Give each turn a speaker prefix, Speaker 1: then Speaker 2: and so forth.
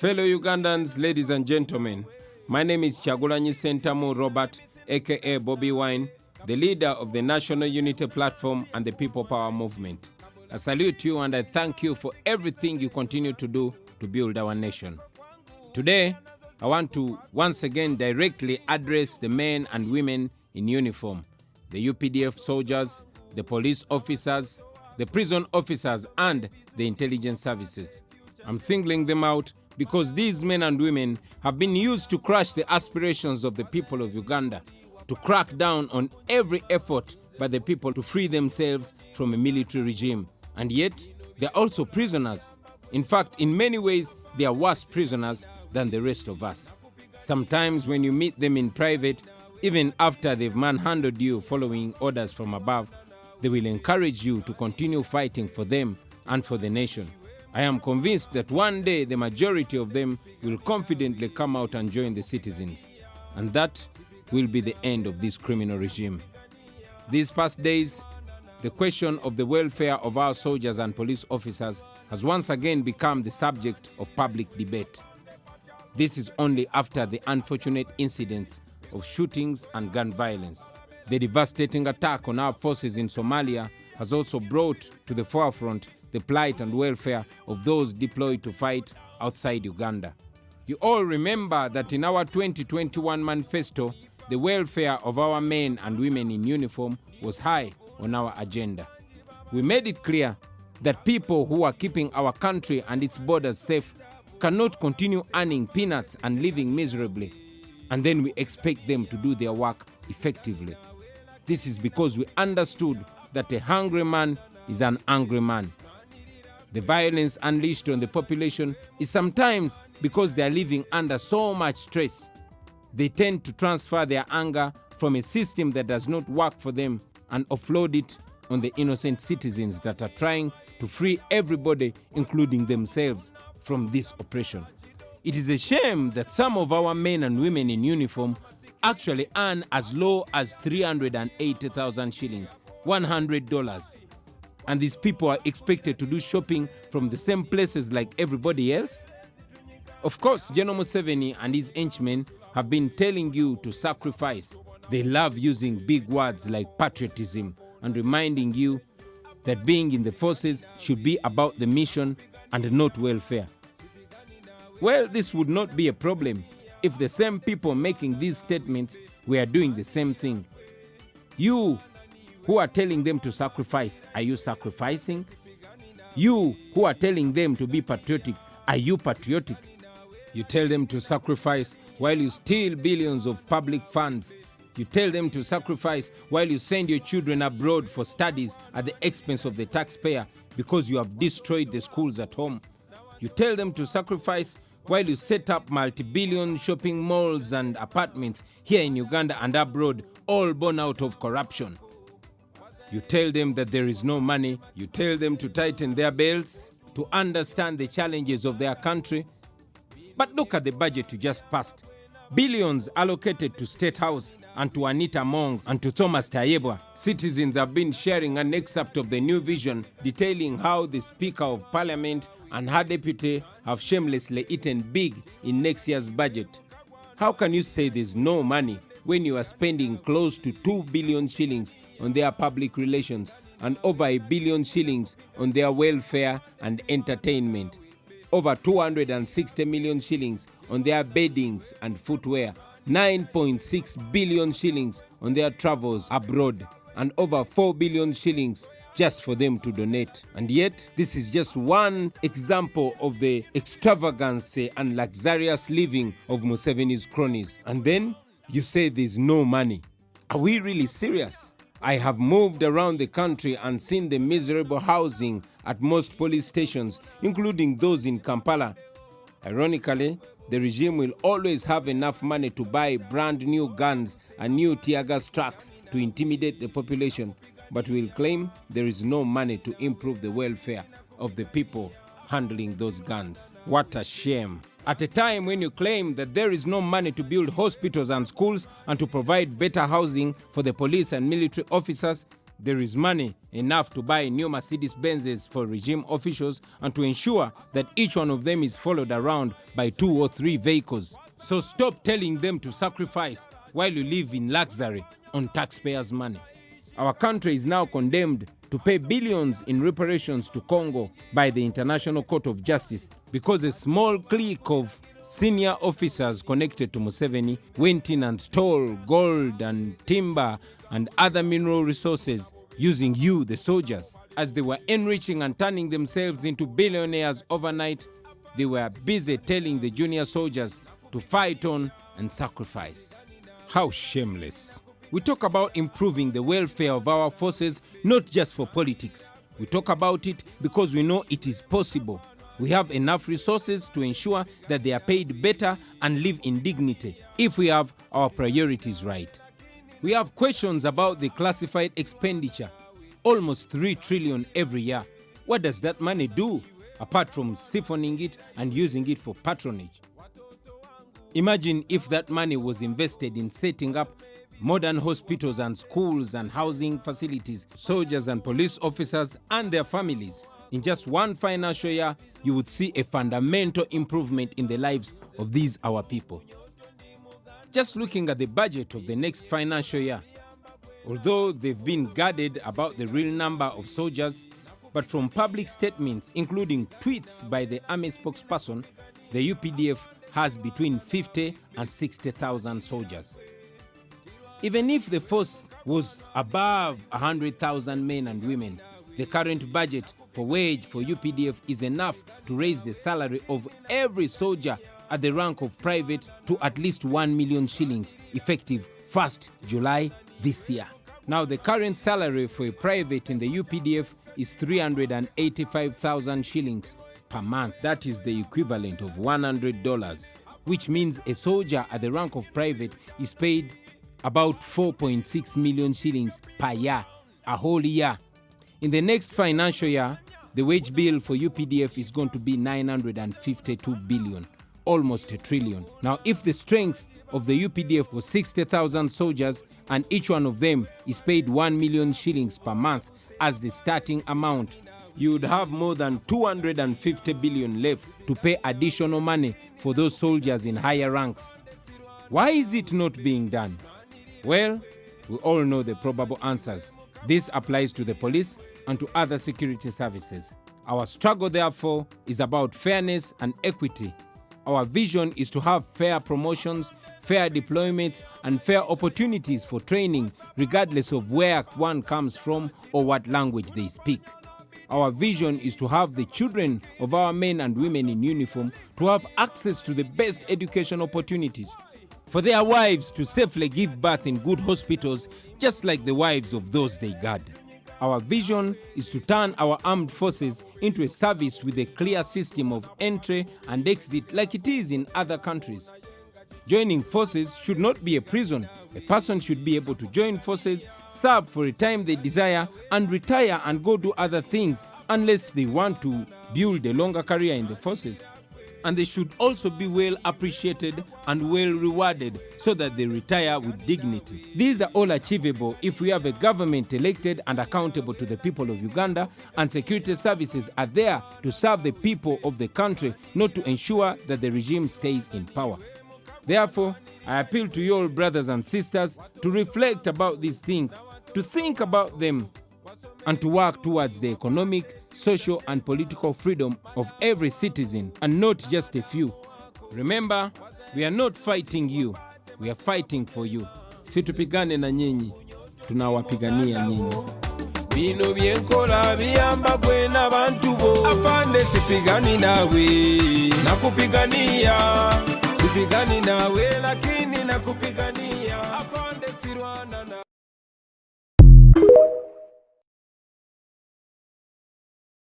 Speaker 1: Fellow Ugandans, ladies and gentlemen, my name is Kyagulanyi Ssentamu Robert, aka Bobby Wine, the leader of the National Unity Platform and the People Power Movement. I salute you and I thank you for everything you continue to do to build our nation. Today, I want to once again directly address the men and women in uniform, the UPDF soldiers, the police officers, the prison officers, and the intelligence services. I'm singling them out because these men and women have been used to crush the aspirations of the people of Uganda, to crack down on every effort by the people to free themselves from a military regime. And yet, they're also prisoners. In fact, in many ways, they are worse prisoners than the rest of us. Sometimes when you meet them in private, even after they've manhandled you following orders from above, they will encourage you to continue fighting for them and for the nation. I am convinced that one day the majority of them will confidently come out and join the citizens. And that will be the end of this criminal regime. These past days, the question of the welfare of our soldiers and police officers has once again become the subject of public debate. This is only after the unfortunate incidents of shootings and gun violence. The devastating attack on our forces in Somalia has also brought to the forefront the plight and welfare of those deployed to fight outside Uganda. You all remember that in our 2021 manifesto, the welfare of our men and women in uniform was high on our agenda. We made it clear that people who are keeping our country and its borders safe cannot continue earning peanuts and living miserably, and then we expect them to do their work effectively. This is because we understood that a hungry man is an angry man. The violence unleashed on the population is sometimes because they are living under so much stress. They tend to transfer their anger from a system that does not work for them and offload it on the innocent citizens that are trying to free everybody, including themselves, from this oppression. It is a shame that some of our men and women in uniform actually earn as low as 380,000 shillings, $100. And these people are expected to do shopping from the same places like everybody else? Of course, General Museveni and his henchmen have been telling you to sacrifice. They love using big words like patriotism and reminding you that being in the forces should be about the mission and not welfare. Well, this would not be a problem if the same people making these statements were doing the same thing. You who are telling them to sacrifice, are you sacrificing? You who are telling them to be patriotic, are you patriotic? You tell them to sacrifice while you steal billions of public funds. You tell them to sacrifice while you send your children abroad for studies at the expense of the taxpayer because you have destroyed the schools at home. You tell them to sacrifice while you set up multi-billion shopping malls and apartments here in Uganda and abroad, all born out of corruption. You tell them that there is no money. You tell them to tighten their belts, to understand the challenges of their country. But look at the budget you just passed. Billions allocated to State House and to Anita Mong and to Thomas Tayebwa. Citizens have been sharing an excerpt of the new vision detailing how the Speaker of Parliament and her deputy have shamelessly eaten big in next year's budget. How can you say there's no money when you are spending close to 2 billion shillings on their public relations and over 1 billion shillings on their welfare and entertainment, over 260 million shillings on their beddings and footwear, 9.6 billion shillings on their travels abroad, and over 4 billion shillings just for them to donate? And yet, this is just one example of the extravagance and luxurious living of Museveni's cronies. And then you say there's no money. Are we really serious? I have moved around the country and seen the miserable housing at most police stations, including those in Kampala. Ironically, the regime will always have enough money to buy brand new guns and new tear gas trucks to intimidate the population, but will claim there is no money to improve the welfare of the people handling those guns. What a shame. At a time when you claim that there is no money to build hospitals and schools and to provide better housing for the police and military officers, there is money enough to buy new Mercedes-Benzes for regime officials and to ensure that each one of them is followed around by 2 or 3 vehicles. So stop telling them to sacrifice while you live in luxury on taxpayers' money. Our country is now condemned to pay billions in reparations to Congo by the International Court of Justice because a small clique of senior officers connected to Museveni went in and stole gold and timber and other mineral resources using you, the soldiers. As they were enriching and turning themselves into billionaires overnight, they were busy telling the junior soldiers to fight on and sacrifice. How shameless. We talk about improving the welfare of our forces, not just for politics. We talk about it because we know it is possible. We have enough resources to ensure that they are paid better and live in dignity if we have our priorities right. We have questions about the classified expenditure, almost 3 trillion every year. What does that money do apart from siphoning it and using it for patronage? Imagine if that money was invested in setting up modern hospitals and schools and housing facilities, soldiers and police officers and their families. In just one financial year, you would see a fundamental improvement in the lives of these our people. Just looking at the budget of the next financial year, although they've been guarded about the real number of soldiers, but from public statements, including tweets by the army spokesperson, the UPDF has between 50 and 60,000 soldiers. Even if the force was above 100,000 men and women, the current budget for wage for UPDF is enough to raise the salary of every soldier at the rank of private to at least 1 million shillings, effective 1st July this year. Now, the current salary for a private in the UPDF is 385,000 shillings per month. That is the equivalent of $100, which means a soldier at the rank of private is paid about 4.6 million shillings per year, a whole year. In the next financial year, the wage bill for UPDF is going to be 952 billion, almost a trillion. Now, if the strength of the UPDF was 60,000 soldiers and each one of them is paid 1 million shillings per month as the starting amount, you would have more than 250 billion left to pay additional money for those soldiers in higher ranks. Why is it not being done? Well, we all know the probable answers. This applies to the police and to other security services. Our struggle, therefore, is about fairness and equity. Our vision is to have fair promotions, fair deployments, and fair opportunities for training, regardless of where one comes from or what language they speak. Our vision is to have the children of our men and women in uniform to have access to the best education opportunities, for their wives to safely give birth in good hospitals, just like the wives of those they guard. Our vision is to turn our armed forces into a service with a clear system of entry and exit like it is in other countries. Joining forces should not be a prison. A person should be able to join forces, serve for a time they desire, and retire and go do other things unless they want to build a longer career in the forces. And they should also be well appreciated and well rewarded so that they retire with dignity. These are all achievable if we have a government elected and accountable to the people of Uganda, and security services are there to serve the people of the country, not to ensure that the regime stays in power. Therefore, I appeal to you all, brothers and sisters, to reflect about these things, to think about them, and to work towards the economic, social, and political freedom of every citizen, and not just a few. Remember, we are not fighting you, we are fighting for you. Situpigane na nyinyi, tunawapigania nyinyi. Bino byenkola biyamba bwe n'abantu bo. Afande sipigani nawe, nakupigania. Sipigani nawe lakini nakupigania. Afande sirwana na